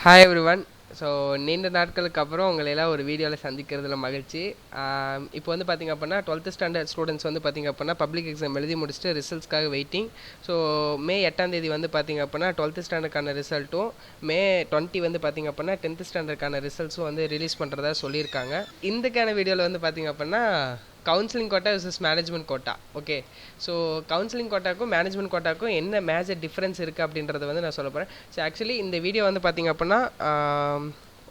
Hi everyone. So நீண்ட நாட்களுக்கு அப்புறம் உங்களை எல்லாம் ஒரு வீடியோவில் சந்திக்கிறதுல மகிழ்ச்சி. இப்போ வந்து பார்த்திங்க அப்படின்னா 12th ஸ்டாண்டர்ட் ஸ்டூடெண்ட்ஸ் வந்து பார்த்திங்க அப்படின்னா பப்ளிக் எக்ஸாம் எழுதி முடிச்சுட்டு ரிசல்ட்ஸ்க்காக வெயிட்டிங். ஸோ மே 8ஆம் தேதி வந்து பார்த்திங்க அப்படின்னா 12th ஸ்டாண்டர்டுக்கான ரிசல்ட்டும் மே 20 வந்து பார்த்திங்க அப்படின்னா 10th ஸ்டாண்டர்டுக்கான ரிசல்ட்ஸும் வந்து ரிலீஸ் பண்ணுறதா சொல்லியிருக்காங்க. இந்தக்கான வீடியோவில் வந்து பார்த்திங்க அப்படின்னா counselling quota versus management quota. Okay, so counselling கோட்டாக்கும் மேனேஜ்மெண்ட் கோட்டாக்கும் என்ன மேஜர் டிஃப்ரென்ஸ் இருக்குது அப்படின்றத வந்து நான் சொல்ல போகிறேன். ஸோ ஆக்சுவலி இந்த வீடியோ வந்து பார்த்திங்க அப்படின்னா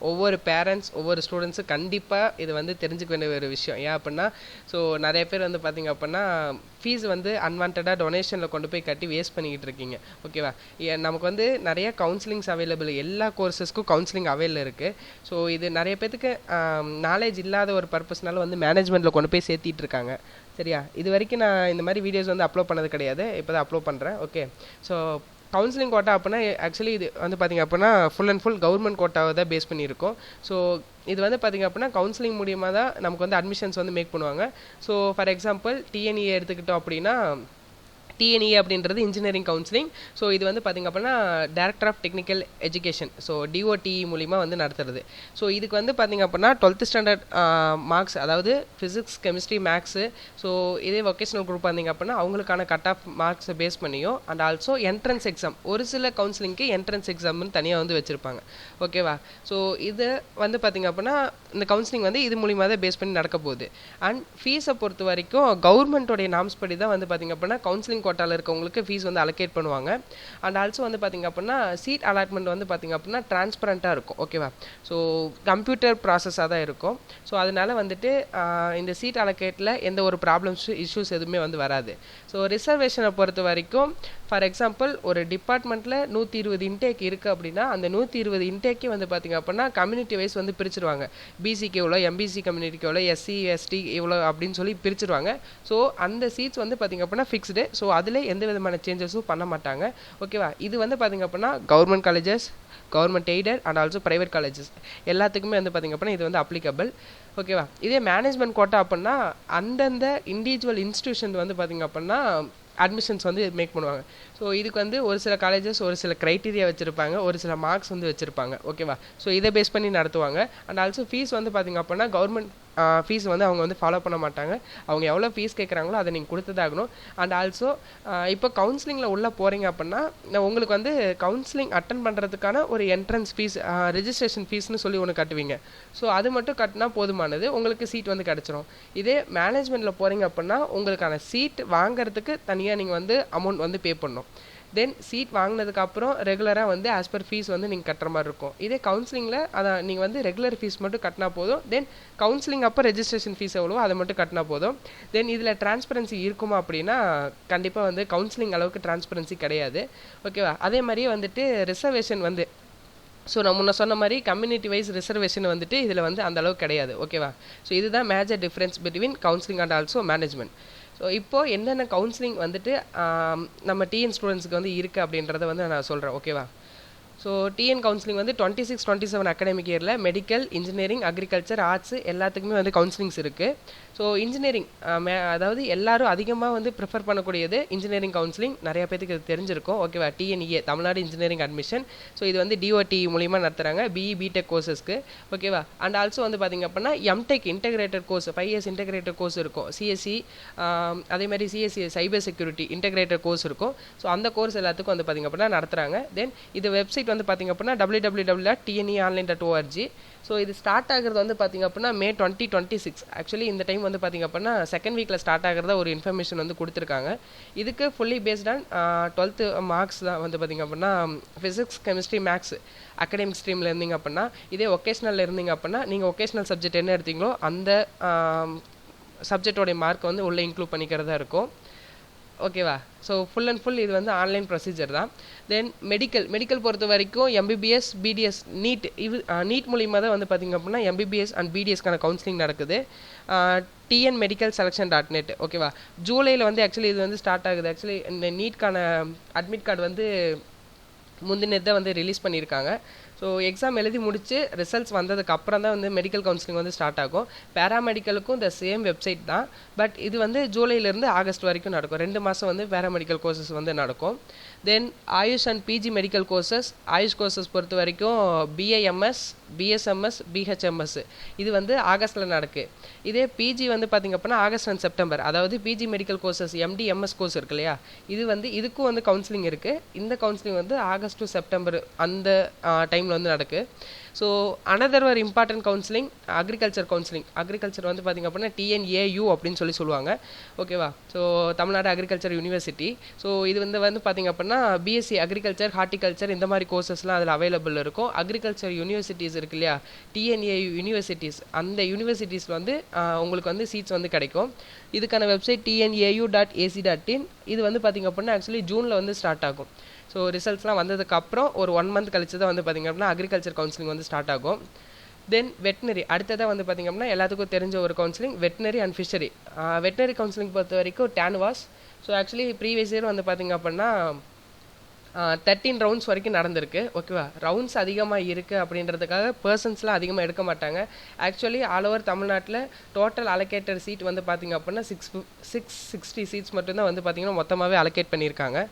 ஒவ்வொரு பேரண்ட்ஸ் ஒவ்வொரு ஸ்டூடெண்ட்ஸும் கண்டிப்பாக இது வந்து தெரிஞ்சுக்க வேண்டிய ஒரு விஷயம். ஏன் அப்படின்னா ஸோ நிறைய பேர் வந்து பார்த்திங்க அப்படின்னா ஃபீஸ் வந்து அன்வான்டாக டொனேஷனில் கொண்டு போய் கட்டி வேஸ்ட் பண்ணிக்கிட்டு இருக்கீங்க. ஓகேவா, நமக்கு வந்து நிறைய கவுன்சிலிங்ஸ் அவைலபிள், எல்லா கோர்சஸ்க்கும் கவுன்சிலிங் அவைலபிள் இருக்குது. ஸோ இது நிறைய பேத்துக்கு நாலேஜ் இல்லாத ஒரு பர்பஸ்னால வந்து மேனேஜ்மெண்ட்டில் கொண்டு போய் சேர்த்திட்டு இருக்காங்க. சரியா, இது வரைக்கும் நான் இந்த மாதிரி வீடியோஸ் வந்து அப்லோட் பண்ணது கிடையாது, இப்போ தான் அப்லோட் பண்ணுறேன். ஓகே, ஸோ கவுன்சிலிங் கோட்டா அப்படின்னா ஆக்சுவலி இது வந்து பார்த்திங்க அப்படின்னா ஃபுல் அண்ட் ஃபுல் கவர்மெண்ட் கோட்டாவை தான் பேஸ் பண்ணியிருக்கோம். ஸோ இது வந்து பார்த்திங்க அப்படின்னா கவுன்சிலிங் மூலியமாக தான் நமக்கு வந்து அட்மிஷன்ஸ் வந்து மேக் பண்ணுவாங்க. ஸோ ஃபார் எக்ஸாம்பிள் டிஎன்இஏ எடுத்துக்கிட்டோம் அப்படின்னா டிஎன்இஏ அப்படின்றது இன்ஜினியரிங் கவுன்சிலிங். ஸோ இது வந்து பார்த்திங்க அப்படின்னா director of technical education, so DOTE மூலிமா வந்து நடத்துறது. ஸோ இதுக்கு வந்து பார்த்திங்க அப்படின்னா 12th ஸ்டாண்டர்ட் மார்க்ஸ், அதாவது ஃபிசிக்ஸ் கெமிஸ்ட்ரி மேக்ஸு, ஸோ இதே வொக்கேஷனல் குரூப் பார்த்திங்க அப்படின்னா அவங்களுக்கான கட் ஆஃப் மார்க்ஸை பேஸ் பண்ணியும் அண்ட் ஆல்சோ என்ட்ரன்ஸ் எக்ஸாம், ஒரு சில கவுன்சிலிங்க்கு என்ட்ரன்ஸ் எக்ஸாம்னு தனியாக வந்து வச்சுருப்பாங்க. ஓகேவா, ஸோ இது வந்து பார்த்திங்க அப்படின்னா இந்த கவுன்சிலிங் வந்து இது மூலிமா தான் பேஸ் பண்ணி நடக்க போகுது. அண்ட் ஃபீஸை பொறுத்த வரைக்கும் கவர்மெண்ட்டோடைய நாம்ஸ் படி தான் வந்து பார்த்திங்க அப்படின்னா கவுன்சிலிங் கோட்டாவில் இருக்கவங்களுக்கு ஃபீஸ் வந்து அலோகேட் பண்ணுவாங்க. அண்ட் ஆல்சோ வந்து பார்த்திங்க அப்படின்னா சீட் அலாட்மெண்ட் வந்து பார்த்திங்க அப்படின்னா டிரான்ஸ்பரண்ட்டாக இருக்கும். ஓகேவா, ஸோ கம்ப்யூட்டர் ப்ராசஸாக தான் இருக்கும். ஸோ அதனால் வந்துட்டு இந்த சீட் அலோகேட்டில் எந்த ஒரு ப்ராப்ளம்ஸ் இஷ்யூஸ் எதுவுமே வந்து வராது. ஸோ ரிசர்வேஷனை பொறுத்த வரைக்கும் ஃபார் எக்ஸாம்பிள் ஒரு டிபார்ட்மெண்ட்டில் 120 இன்டேக் இருக்குது அப்படின்னா அந்த 120 இன்டேக்கே வந்து பார்த்திங்க அப்படின்னா கம்யூனிட்டி வைஸ் வந்து பிரிச்சுருவாங்க. பிசிக்கு எவ்வளோ, எம்பிசி கம்யூனிட்டிக்கு எவ்வளோ, எஸ்சி எஸ்டி எவ்வளோ அப்படின்னு சொல்லி பிரிச்சுருவாங்க. ஸோ அந்த சீட்ஸ் வந்து பார்த்திங்க அப்படின்னா ஃபிக்ஸ்டு. ஸோ அதில் எந்த விதமான சேஞ்சஸும் பண்ண மாட்டாங்க. ஓகேவா, இது வந்து பார்த்திங்க அப்படின்னா government colleges, government aided and also private colleges எல்லாத்துக்குமே வந்து பார்த்திங்க அப்படின்னா இது வந்து அப்ளிகபிள். ஓகேவா, இதே மேனேஜ்மெண்ட் கோட்டா அப்படின்னா அந்தந்த இண்டிவிஜுவல் இன்ஸ்டியூஷன் வந்து பார்த்திங்க அப்படின்னா அட்மிஷன்ஸ் வந்து மேக் பண்ணுவாங்க. ஸோ இதுக்கு வந்து ஒரு சில காலேஜஸ் ஒரு சில க்ரைட்டீரியா வச்சுருப்பாங்க, ஒரு சில மார்க்ஸ் வந்து வச்சுருப்பாங்க. ஓகேவா, ஸோ இதை பேஸ் பண்ணி நடத்துவாங்க. அண்ட் ஆல்சோ ஃபீஸ் வந்து பார்த்திங்க அப்படின்னா கவர்மெண்ட் ஃபீஸ் வந்து அவங்க வந்து ஃபாலோ பண்ண மாட்டாங்க. அவங்க எவ்வளோ ஃபீஸ் கேட்குறாங்களோ அதை நீங்கள் கொடுத்துதாகணும். அண்ட் ஆல்சோ இப்போ கவுன்சிலிங்கில் உள்ளே போகிறீங்க அப்படின்னா உங்களுக்கு வந்து கவுன்சிலிங் அட்டன் பண்ணுறதுக்கான ஒரு என்ட்ரன்ஸ் ஃபீஸ், ரெஜிஸ்ட்ரேஷன் ஃபீஸ்னு சொல்லி ஒன்று கட்டுவீங்க. ஸோ அது மட்டும் கட்டினா போதுமானது, உங்களுக்கு சீட் வந்து கிடச்சிரும். இதே மேனேஜ்மெண்ட்டில் போகிறீங்க அப்படின்னா உங்களுக்கான சீட் வாங்கிறதுக்கு தனியாக நீங்கள் வந்து அமௌண்ட் வந்து பே பண்ணணும். தென் சீட் வாங்கினதுக்கப்புறம் ரெகுலராக வந்து ஆஸ் பர் ஃபீஸ் வந்து நீங்கள் கட்டுற மாதிரி இருக்கும். இதே கவுன்சிலிங்கில் அதை நீங்கள் வந்து ரெகுலர் ஃபீஸ் மட்டும் கட்டினா போதும். தென் கவுன்சிலிங் அப்போ ரெஜிஸ்ட்ரேஷன் ஃபீஸ் எவ்வளோ அதை மட்டும் கட்டினா போதும். தென் இதில் டிரான்ஸ்பரன்சி இருக்குமா அப்படின்னா கண்டிப்பாக வந்து கவுன்சிலிங் அளவுக்கு டிரான்ஸ்பரன்சி கிடையாது. ஓகேவா, அதே மாதிரியே வந்துட்டு ரிசர்வேஷன் வந்து ஸோ நான் முன்ன சொன்ன மாதிரி கம்யூனிட்டி வைஸ் ரிசர்வேஷன் வந்துட்டு இதில் வந்து அந்த அளவுக்கு கிடையாது. ஓகேவா, ஸோ இதுதான் major difference between counselling and also management. So இப்போது என்னென்ன கவுன்சிலிங் வந்துட்டு நம்ம டிஎன் ஸ்டூடெண்ட்ஸுக்கு வந்து இருக்குது அப்படின்றத வந்து நான் சொல்கிறேன். ஓகேவா, ஸோ டிஎன் கவுன்சிலிங் வந்து 26-27 அகாடமிக் இயரில் மெடிக்கல், இன்ஜினியரிங், அக்ரிகல்ச்சர், ஆர்ட்ஸு எல்லாத்துக்குமே வந்து கவுன்சிலிங்ஸ் இருக்குது. ஸோ இன்ஜினியரிங் அதாவது எல்லோரும் அதிகமாக வந்து ப்ரிஃபர் பண்ணக்கூடியது இன்ஜினியரிங் கவுன்சிலிங். நிறைய பேருக்கு இது தெரிஞ்சிருக்கும். ஓகேவா, TNEA Tamil Nadu engineering admission. So இது வந்து டிஓடி மூலிமா நடத்துகிறாங்க பிஇ பிடெக் கோர்சஸ்க்கு. ஓகேவா, அண்ட் ஆல்சோ வந்து பார்த்திங்க அப்படின்னா MTech integrated course 5 years integrated course இருக்கும். சிஎஸ்சி அதேமாதிரி CSC cyber security integrated course இருக்கும். ஸோ அந்த கோர்ஸ் எல்லாத்துக்கும் வந்து பார்த்திங்க அப்படின்னா நடத்துகிறாங்க. தென் இது வெப்சைட் வந்து பார்த்திங்க அப்படின்னா www.tneonline.org. ஸோ இது ஸ்டார்ட் ஆகிறது வந்து பார்த்திங்க அப்படின்னா மே 2026. ஆக்சுவலி இந்த டைம் வந்து பார்த்திங்க அப்படின்னா செகண்ட் வீக்கில் ஸ்டார்ட் ஆகிறதா ஒரு இன்ஃபர்மேஷன் வந்து கொடுத்துருக்காங்க. இதுக்கு fully based on 12th marks தான் வந்து பார்த்திங்க அப்படின்னா ஃபிசிக்ஸ் கெமிஸ்ட்ரி மேக்ஸ் அகடமிக் ஸ்ட்ரீமில் இருந்தீங்க அப்படின்னா. இதே ஒகேஷ்னலில் இருந்தீங்க அப்படின்னா நீங்கள் ஒகேஷ்னல் சப்ஜெக்ட் என்ன எடுத்தீங்களோ அந்த சப்ஜெக்டோடைய மார்க் வந்து உள்ளே இன்க்ளூட் பண்ணிக்கிறதா இருக்கும். ஓகேவா, ஸோ ஃபுல் அண்ட் ஃபுல் இது வந்து ஆன்லைன் ப்ரொசீஜர் தான். தென் மெடிக்கல் பொறுத்த வரைக்கும் எம்பிபிஎஸ், பிடிஎஸ், நீட் மூலிமா தான் வந்து பார்த்திங்க அப்படின்னா எம்பிபிஎஸ் அண்ட் பிடிஎஸ்க்கான கவுன்சிலிங் நடக்குது. TN medical selection .net. ஓகேவா, ஜூலையில் வந்து ஆக்சுவலி இது வந்து ஸ்டார்ட் ஆகுது. ஆக்சுவலி இந்த நீட்கான அட்மிட் கார்டு வந்து முந்தினத்தை வந்து ரிலீஸ் பண்ணியிருக்காங்க. ஸோ எக்ஸாம் எழுதி முடிச்சு ரிசல்ட்ஸ் வந்ததுக்கு அப்புறம் தான் வந்து மெடிக்கல் கவுன்சிலிங் வந்து ஸ்டார்ட் ஆகும். பேராமெடிக்கலுக்கும் இந்த சேம் வெப்சைட் தான், பட் இது வந்து ஜூலைலேருந்து ஆகஸ்ட் வரைக்கும் நடக்கும். 2 மாதம் வந்து பேராமெடிக்கல் கோர்சஸ் வந்து நடக்கும். Then AYUSH and PG medical courses, AYUSH courses பொறுத்த வரைக்கும் பிஐஎம்எஸ், பிஎஸ்எம்எஸ், பிஹெச்எம்எஸ் இது வந்து ஆகஸ்ட்டில் நடக்கு. இதே பிஜி வந்து பார்த்திங்க அப்படின்னா ஆகஸ்ட் அண்ட் செப்டம்பர், அதாவது PG medical courses MD MS course இருக்கு இல்லையா, இது வந்து இதுக்கும் வந்து கவுன்சிலிங் இருக்குது. இந்த கவுன்சிலிங் வந்து ஆகஸ்ட் டு செப்டம்பர் அந்த டைமில் வந்து நடக்கு. ஸோ அனதர் ஒரு important counselling agriculture counselling. Agriculture வந்து பார்த்திங்க அப்படின்னா டிஎன்ஏயு அப்படின்னு சொல்லுவாங்க. ஓகேவா? So Tamil Nadu agriculture university. So இது வந்து பார்த்திங்க அப்படின்னா பிஎஸ்சி அக்ரிகல்ச்சர், ஹார்டிகல்ச்சர் இந்த மாதிரி கோர்சஸ்லாம் அதில் அவைலபிள் இருக்கும். அக்ரிகல்ச்சர் யூனிவர்சிட்டிஸ் இருக்கு இல்லையா, டிஎன்ஏயு யூனிவர்சிட்டிஸ், அந்த யூனிவர்சிட்டிஸில் வந்து உங்களுக்கு வந்து சீட்ஸ் வந்து கிடைக்கும். இதுக்கான வெப்சைட் tnu.ac.in. இது வந்து பார்த்திங்க அப்படின்னா ஆக்சுவலி ஜூனில் வந்து ஸ்டார்ட் ஆகும். ஸோ ரிசல்ட்ஸ்லாம் வந்ததுக்கப்புறம் ஒரு 1 மந்த் கழிச்சு தான் வந்து பார்த்திங்க அப்படின்னா அக்ரிகல்ச்சர் கவுன்சிலிங் வந்து ஸ்டார்ட் ஆகும். தென் வெட்டினரி அடுத்ததாக வந்து பார்த்திங்க அப்படின்னா எல்லாத்துக்கும் தெரிஞ்ச ஒரு counselling veterinary and fishery. Veterinary counselling பொறுத்த வரைக்கும் Tanuvas. So actually previous year வந்து பார்த்திங்க அப்படின்னா 13 ரவுண்ட்ஸ் வரைக்கும் நடந்திருக்கு. ஓகேவா? ரவுண்ட்ஸ் அதிகமாக இருக்குது அப்படின்றதுக்காக பர்சன்ஸ்லாம் அதிகமாக எடுக்க மாட்டாங்க. ஆக்சுவலி ஆல் ஓவர் தமிழ்நாட்டில் டோட்டல் அலோகேட்டட் சீட் வந்து பார்த்திங்க அப்படின்னா 660 சீட்ஸ் மட்டும்தான் வந்து பார்த்திங்கன்னா மொத்தமாகவே அலோகேட் பண்ணியிருக்காங்க.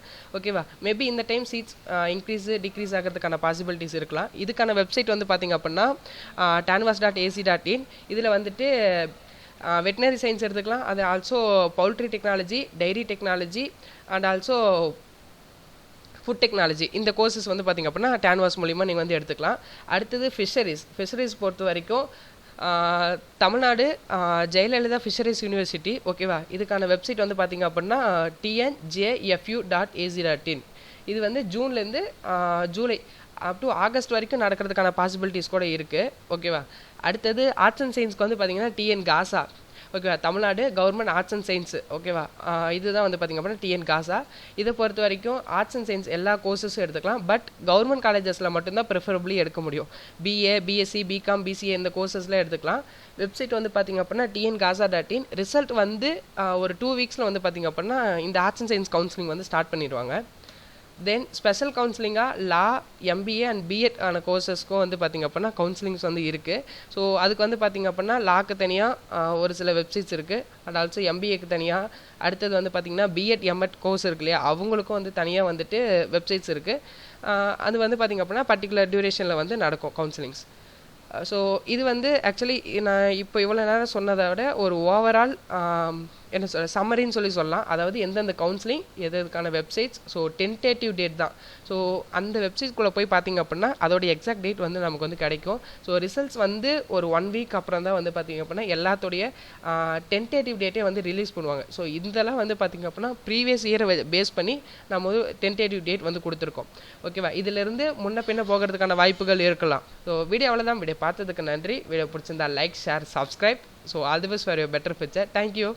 ஓகேவா? மேபி இந்த டைம் சீட்ஸ் டிக்ரீஸ் ஆகிறதுக்கான பாசிபிலிட்டிஸ் இருக்கலாம். இதுக்கான வெப்சைட் வந்து பார்த்திங்க அப்படின்னா tanvas.ac.in. இதில் வந்துட்டு வெட்டினரி சயின்ஸ் எடுத்துக்கலாம். அது also poultry technology, dairy technology and also food technology, இந்த கோர்சஸ் வந்து பார்த்திங்க அப்படின்னா டேன்வாஸ் மூலிமா நீங்கள் வந்து எடுத்துக்கலாம். அடுத்தது ஃபிஷரிஸ் பொறுத்த வரைக்கும் தமிழ்நாடு ஜெயலலிதா ஃபிஷரிஸ் யூனிவர்சிட்டி. ஓகேவா? இதுக்கான வெப்சைட் வந்து பார்த்திங்க அப்படின்னா tnjfu.ac.in. இது வந்து ஜூன்லேருந்து ஜூலை அப் டு ஆகஸ்ட் வரைக்கும் நடக்கிறதுக்கான பாசிபிலிட்டிஸ் கூட இருக்குது. ஓகேவா? அடுத்தது ஆர்ட்ஸ் அண்ட் சயின்ஸ்க்கு வந்து பார்த்திங்கன்னா டிஎன் காசா. ஓகேவா? Tamil Nadu government arts and science. ஓகேவா? இதுதான் வந்து பார்த்திங்க அப்படின்னா டிஎன் காசா. இதை பொறுத்த வரைக்கும் ஆர்ட்ஸ் அண்ட் சயின்ஸ் எல்லா கோர்சஸும் எடுத்துக்கலாம். பட் கவர்மெண்ட் காலேஜஸில் மட்டும்தான் ப்ரிஃபரபிளி எடுக்க முடியும். பிஏ, பிஎஸ்சி, பிகாம், பிசிஏ இந்த கோர்சஸில் எடுத்துக்கலாம். வெப்சைட் வந்து பார்த்திங்க அப்படின்னா tngasa.in. ரிசல்ட் வந்து ஒரு 2 வீக்ஸில் வந்து பார்த்திங்க அப்படின்னா இந்த ஆர்ட்ஸ் அண்ட் சயின்ஸ் கவுன்சிலிங் வந்து ஸ்டார்ட் பண்ணிடுவாங்க. தென் ஸ்பெஷல் கவுன்சிலிங்காக லா, எம்பிஏ அண்ட் பிஎட் ஆன கோர்சஸ்க்கும் வந்து பார்த்திங்க அப்படின்னா கவுன்சிலிங்ஸ் வந்து இருக்குது. ஸோ அதுக்கு வந்து பார்த்திங்க அப்படின்னா லாக்கு தனியாக ஒரு சில வெப்சைட்ஸ் இருக்குது அண்ட் ஆல்சோ எம்பிஏக்கு தனியாக. அடுத்தது வந்து பார்த்திங்கன்னா பிஎட் எம்எட் கோர்ஸ் இருக்கு இல்லையா, அவங்களுக்கும் வந்து தனியாக வந்துட்டு வெப்சைட்ஸ் இருக்குது. அது வந்து பார்த்திங்க அப்படின்னா பர்டிகுலர் டியூரேஷனில் வந்து நடக்கும் கவுன்சிலிங்ஸ். ஸோ இது வந்து ஆக்சுவலி நான் இப்போ இவ்வளோ நேரம் சொன்னதை விட ஒரு ஓவரால் என்ன சொல்ல சம்மரின்னு சொல்லலாம். அதாவது எந்தெந்த கவுன்சிலிங் எதுக்கான வெப்சைட்ஸ், ஸோ டென்டேட்டிவ் டேட் தான். ஸோ அந்த வெப்சைட்குள்ளே போய் பார்த்திங்க அப்படின்னா அதோடைய எக்ஸாக்ட் டேட் வந்து நமக்கு வந்து கிடைக்கும். ஸோ ரிசல்ட்ஸ் வந்து ஒரு 1 வீக் அப்புறம் தான் வந்து பார்த்திங்க அப்படின்னா எல்லாத்தோடைய டென்டேட்டிவ் டேட்டே வந்து ரிலீஸ் பண்ணுவாங்க. ஸோ இதெல்லாம் வந்து பார்த்திங்க அப்படின்னா ப்ரீவியஸ் இயரை பேஸ் பண்ணி நம்ம வந்து டென்டேட்டிவ் டேட் வந்து கொடுத்துருக்கோம். ஓகேவா? இதிலிருந்து முன்ன பின்ன போகிறதுக்கான வாய்ப்புகள் இருக்கலாம். ஸோ வீடியோ அவ்வளோதான். வீடியோ பார்த்ததுக்கு நன்றி. வீடியோ பிடிச்சிருந்தா like, share, subscribe. So all the best for your better future. Thank you.